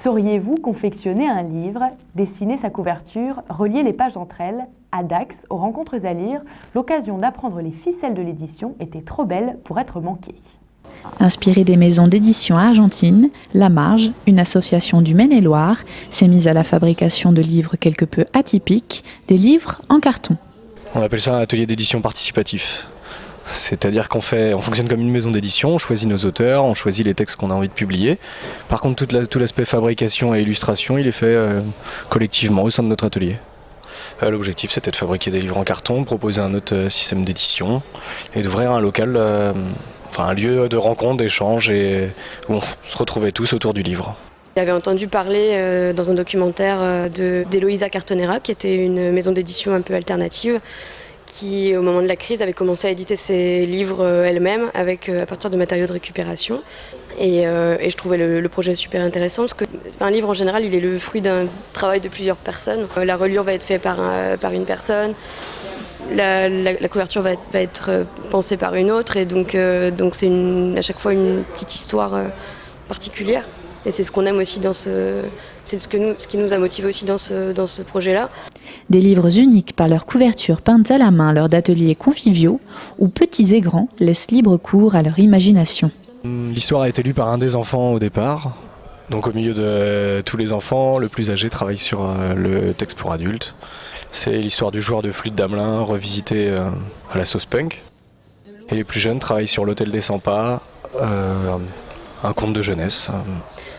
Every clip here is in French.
Sauriez-vous confectionner un livre, dessiner sa couverture, relier les pages entre elles? À Dax, aux rencontres à lire, l'occasion d'apprendre les ficelles de l'édition était trop belle pour être manquée. Inspirée des maisons d'édition argentines, La Marge, une association du Maine-et-Loire, s'est mise à la fabrication de livres quelque peu atypiques, des livres en carton. On appelle ça un atelier d'édition participatif. C'est-à-dire qu'on fonctionne comme une maison d'édition, on choisit nos auteurs, on choisit les textes qu'on a envie de publier. Par contre, tout l'aspect fabrication et illustration, il est fait collectivement au sein de notre atelier. L'objectif, c'était de fabriquer des livres en carton, de proposer un autre système d'édition et d'ouvrir un local, un lieu de rencontre, d'échange et où on se retrouvait tous autour du livre. J'avais entendu parler dans un documentaire d'Eloïsa Cartonera, qui était une maison d'édition un peu alternative, qui au moment de la crise avait commencé à éditer ses livres elle-même à partir de matériaux de récupération. Et je trouvais le projet super intéressant parce qu'un livre en général il est le fruit d'un travail de plusieurs personnes. La reliure va être faite par une personne, la couverture va être pensée par une autre et donc c'est à chaque fois une petite histoire particulière. Et c'est ce qu'on aime aussi c'est ce qui nous a motivés aussi dans ce projet-là. Des livres uniques par leur couverture peinte à la main lors d'ateliers conviviaux où petits et grands laissent libre cours à leur imagination. L'histoire a été lue par un des enfants au départ. Donc au milieu de tous les enfants, le plus âgé travaille sur le texte pour adultes. C'est l'histoire du joueur de flûte d'Amelin revisité à la sauce punk. Et les plus jeunes travaillent sur l'Hôtel des 100 Pas, un conte de jeunesse.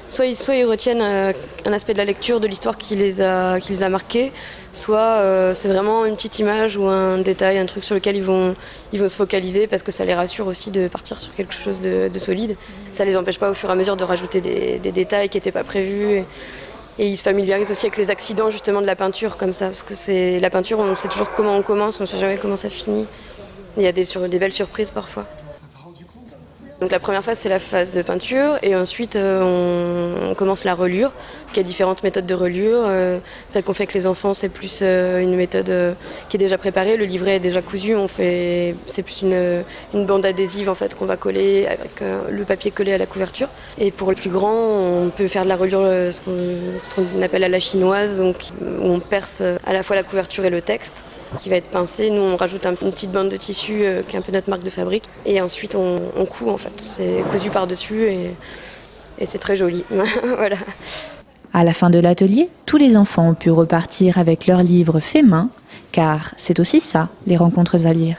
Soit ils retiennent un aspect de la lecture, de l'histoire qui les a marqués, soit c'est vraiment une petite image ou un détail, un truc sur lequel ils vont se focaliser parce que ça les rassure aussi de partir sur quelque chose de solide. Ça les empêche pas au fur et à mesure de rajouter des détails qui n'étaient pas prévus. Et ils se familiarisent aussi avec les accidents justement de la peinture comme ça, parce que la peinture, on sait toujours comment on commence, on ne sait jamais comment ça finit. Il y a des belles surprises parfois. Donc la première phase, c'est la phase de peinture et ensuite on commence la reliure. Il y a différentes méthodes de reliure. Celle qu'on fait avec les enfants, c'est plus une méthode qui est déjà préparée. Le livret est déjà cousu. C'est plus une bande adhésive en fait qu'on va coller avec le papier collé à la couverture. Et pour le plus grand, on peut faire de la reliure, ce qu'on appelle à la chinoise, donc où on perce à la fois la couverture et le texte qui va être pincé. Nous, on rajoute une petite bande de tissu qui est un peu notre marque de fabrique. Et ensuite, on coud en fait. C'est cousu par-dessus et c'est très joli. Voilà. À la fin de l'atelier, tous les enfants ont pu repartir avec leurs livres faits main, car c'est aussi ça, les rencontres à lire.